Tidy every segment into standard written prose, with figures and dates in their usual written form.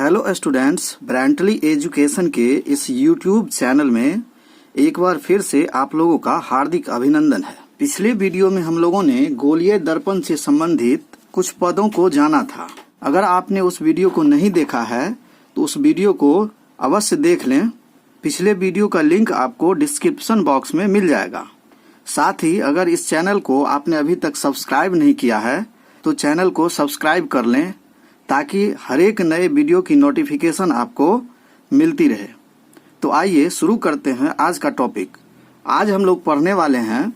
Hello students, ब्रांटली education के इस YouTube channel में एक बार फिर से आप लोगों का हार्दिक अभिनंदन है। पिछले वीडियो में हम लोगों ने गोलीय दर्पण से संबंधित कुछ पदों को जाना था। अगर आपने उस वीडियो को नहीं देखा है तो उस वीडियो को अवश्य देख लें। पिछले वीडियो का लिंक आपको डिस्क्रिप्शन बॉक्स में मिल जाएगा। साथ ही अगर इस चैनल को आपने अभी तक सब्सक्राइब नहीं किया है तो चैनल को सब्सक्राइब कर लें ताकि हर एक नए वीडियो की नोटिफिकेशन आपको मिलती रहे। तो आइए शुरू करते हैं आज का टॉपिक। आज हम लोग पढ़ने वाले हैं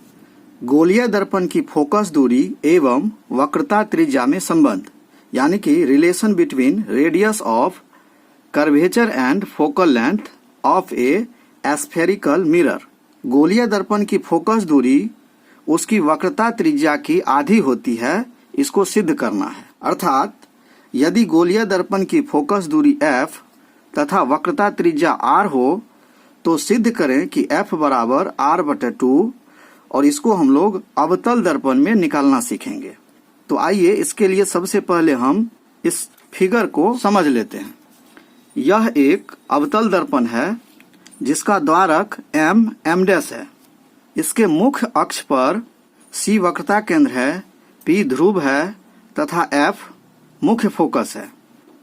गोलीय दर्पण की फोकस दूरी एवं वक्रता त्रिज्या में संबंध, यानी कि relation between radius of curvature and focal length of a spherical mirror. गोलीय दर्पण की फोकस दूरी उसकी वक्रता त्रिज्या की आधी होती है, इसको सिद्ध करना है। अर्थात यदि गोलीय दर्पण की फोकस दूरी f तथा वक्रता त्रिज्या r हो तो सिद्ध करें कि f बराबर r/2, और इसको हम लोग अवतल दर्पण में निकालना सीखेंगे। तो आइए इसके लिए सबसे पहले हम इस फिगर को समझ लेते हैं। यह एक अवतल दर्पण है जिसका द्वारक m' है। इसके मुख्य अक्ष पर c वक्रता केंद्र है, p ध्रुव है तथा f मुख्य फोकस है।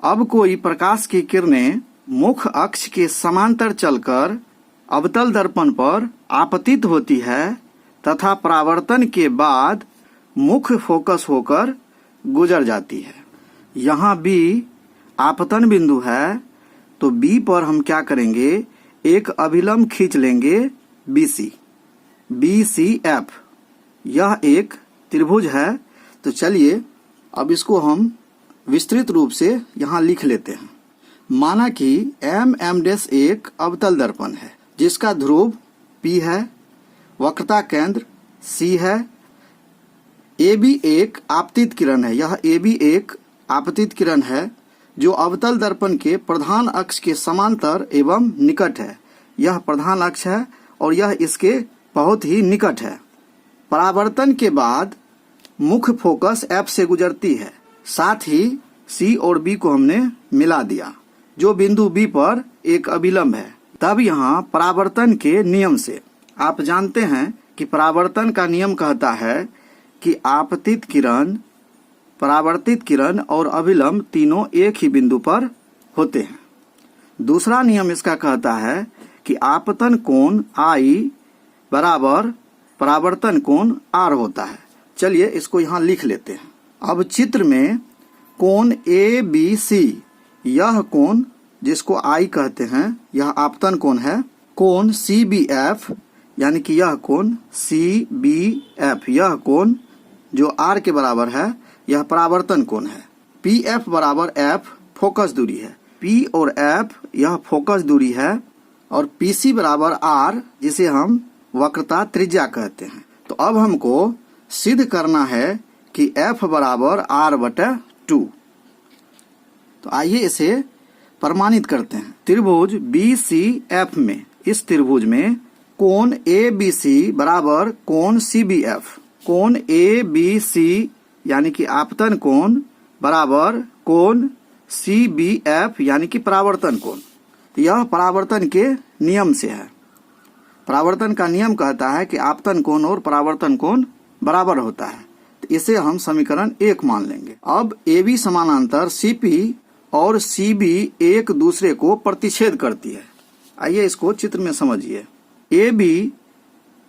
अब कोई प्रकाश की किरणें मुख्य अक्ष के समांतर चलकर अवतल दर्पण पर आपतित होती है तथा परावर्तन के बाद मुख्य फोकस होकर गुजर जाती है। यहाँ B आपतन बिंदु है, तो B पर हम क्या करेंगे, एक अभिलंब खींच लेंगे BC, BCF। यह एक त्रिभुज है। तो चलिए अब इसको हम विस्तृत रूप से यहाँ लिख लेते हैं। माना कि M' एक अवतल दर्पण है जिसका ध्रुव P है, वक्रता केंद्र C है। AB एक आपतित किरण है। यह AB एक आपतित किरण है जो अवतल दर्पण के प्रधान अक्ष के समांतर एवं निकट है। यह प्रधान अक्ष है और यह इसके बहुत ही निकट है। परावर्तन के बाद मुख्य फोकस F से गुजरती है। साथ ही C और B को हमने मिला दिया जो बिंदु B पर एक अभिलंब है। तब यहाँ परावर्तन के नियम से आप जानते हैं कि परावर्तन का नियम कहता है कि आपतित किरण, परावर्तित किरण और अभिलंब तीनों एक ही बिंदु पर होते हैं। दूसरा नियम इसका कहता है कि आपतन कोण I बराबर परावर्तन कोण R होता है। चलिए इसको यहाँ लिख लेते हैं। अब चित्र में कोण ABC, यह कोण जिसको I कहते हैं, यह आपतन कोण है। कोण CBF, यानी कि यह कोण CBF, यह कोण जो R के बराबर है, यह परावर्तन कोण है। PF बराबर F फोकस दूरी है। P और F यह फोकस दूरी है और PC बराबर R जिसे हम वक्रता त्रिज्या कहते हैं। तो अब हमको सिद्ध करना है कि F बराबर r/2। तो आइए इसे प्रमाणित करते हैं। त्रिभुज BCF में, इस त्रिभुज में कोण ABC बराबर कोण CBF। कोण ABC यानी कि आपतन कोण बराबर कोण CBF यानी कि परावर्तन कोण। यह परावर्तन के नियम से है। परावर्तन का नियम कहता है कि आपतन कोण और परावर्तन कोण बराबर होता है। तो इसे हम समीकरण 1 मान लेंगे। अब AB समानांतर CP और CB एक दूसरे को प्रतिच्छेद करती है। आइए इसको चित्र में समझिए। AB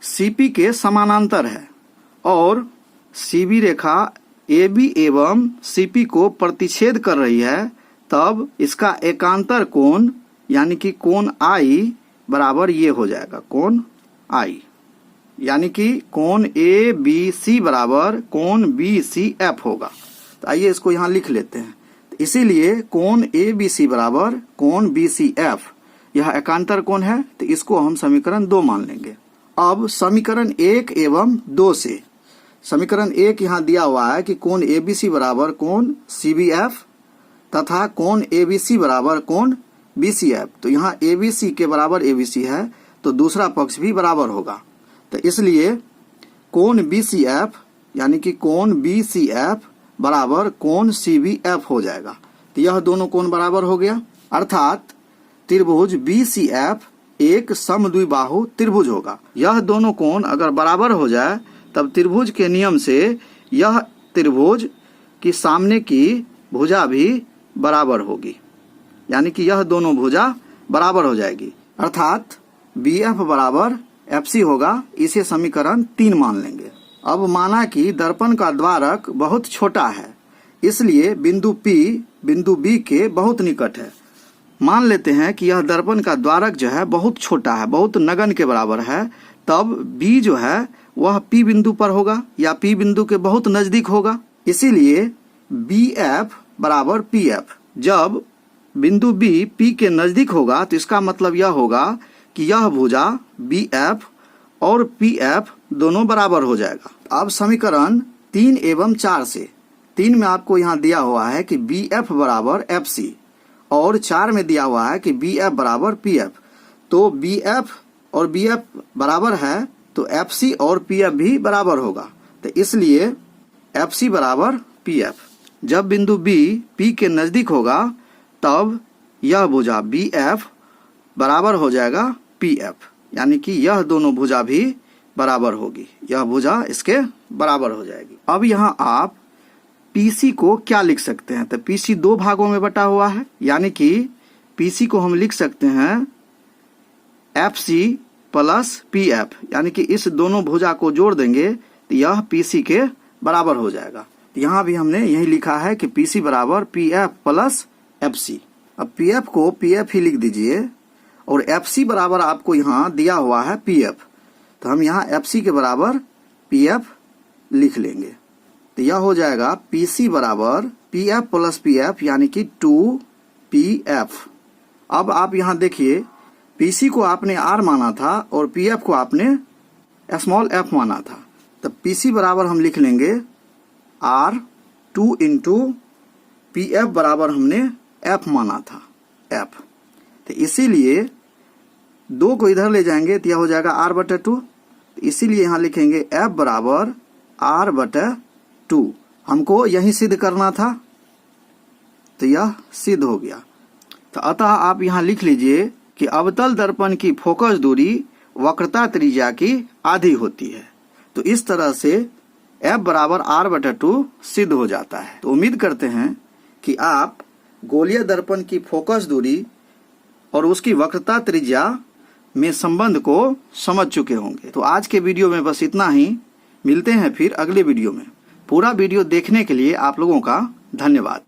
CP के समानांतर है और CB रेखा AB एवं CP को प्रतिच्छेद कर रही है। तब इसका एकांतर कोण यानी कि कोण I बराबर ये हो जाएगा, कोण I, यानी कि कोण ABC बराबर कोण BCF होगा। तो आइए इसको यहाँ लिख लेते हैं। तो इसीलिए कोण ABC बराबर कोण BCF यह एकांतर कोण है, तो इसको हम समीकरण 2 मान लेंगे। अब समीकरण 1 एवं 2 से, समीकरण 1 यहाँ दिया हुआ है कि कोण ABC बराबर कोण CBF तथा कोण ABC बराबर कोण BCF। तो यहाँ ABC के बराबर ABC है तो दूसरा पक्ष भी बराबर होगा। तो इसलिए कोण BCF यानी कि कोण BCF बराबर कोण CBF हो जाएगा। तो यह दोनों कोण बराबर हो गया, अर्थात त्रिभुज BCF एक समद्विबाहु त्रिभुज होगा। यह दोनों कोण अगर बराबर हो जाए तब त्रिभुज के नियम से यह त्रिभुज की सामने की भुजा भी बराबर होगी, यानी कि यह दोनों भुजा बराबर हो जाएगी, अर्थात BF बराबर FC होगा। इसे समीकरण 3 मान लेंगे। अब माना कि दर्पण का द्वारक बहुत छोटा है, इसलिए बिंदु P बिंदु B के बहुत निकट है। मान लेते हैं कि यह दर्पण का द्वारक जो है बहुत छोटा है, बहुत नगण्य के बराबर है, तब B जो है वह P बिंदु पर होगा या P बिंदु के बहुत नजदीक होगा। इसीलिए BF बराबर PF। जब बिंदु B P के नजदीक होगा तो इसका मतलब यह होगा कि यह भुजा BF और PF दोनों बराबर हो जाएगा। अब समीकरण 3 एवं 4 से, 3 में आपको यहाँ दिया हुआ है कि BF बराबर FC और 4 में दिया हुआ है कि BF बराबर PF। तो BF और BF बराबर है तो FC और PF भी बराबर होगा, तो इसलिए FC बराबर PF। जब बिंदु B P के नजदीक होगा तब यह भुजा BF बराबर हो जाएगा PF, यानी कि यह दोनों भुजा भी बराबर होगी, यह भुजा इसके बराबर हो जाएगी। अब यहाँ आप PC को क्या लिख सकते हैं, तो PC 2 भागों में बटा हुआ है, यानी कि PC को हम लिख सकते हैं FC प्लस PF, यानी कि इस दोनों भुजा को जोड़ देंगे तो यह PC के बराबर हो जाएगा। यहाँ भी हमने यही लिखा है कि PC बराबर PF प्लस FC। अब PF को PF ही लिख दीजिए और FC बराबर आपको यहाँ दिया हुआ है PF, तो हम यहाँ FC के बराबर PF लिख लेंगे, तो यह हो जाएगा PC बराबर PF प्लस PF, यानी कि 2PF। अब आप यहाँ देखिए, PC को आपने R माना था और PF को आपने स्मॉल f माना था, तो PC बराबर हम लिख लेंगे R 2 इंटू PF बराबर हमने F माना था F, तो इसीलिए 2 को इधर ले जाएंगे तो यह हो जाएगा R/2, इसीलिए यहाँ लिखेंगे F बराबर R/2। हमको यही सिद्ध करना था तो यह सिद्ध हो गया। तो अतः आप यहाँ लिख लीजिए कि अवतल दर्पण की फोकस दूरी वक्रता त्रिज्या की आधी होती है। तो इस तरह से F बराबर R/2 सिद्ध हो जाता है। तो उम्मीद करते हैं कि आप गोलीय दर्पण की फोकस दूरी और उसकी वक्रता त्रिज्या में संबंध को समझ चुके होंगे। तो आज के वीडियो में बस इतना ही, मिलते हैं फिर अगले वीडियो में। पूरा वीडियो देखने के लिए आप लोगों का धन्यवाद।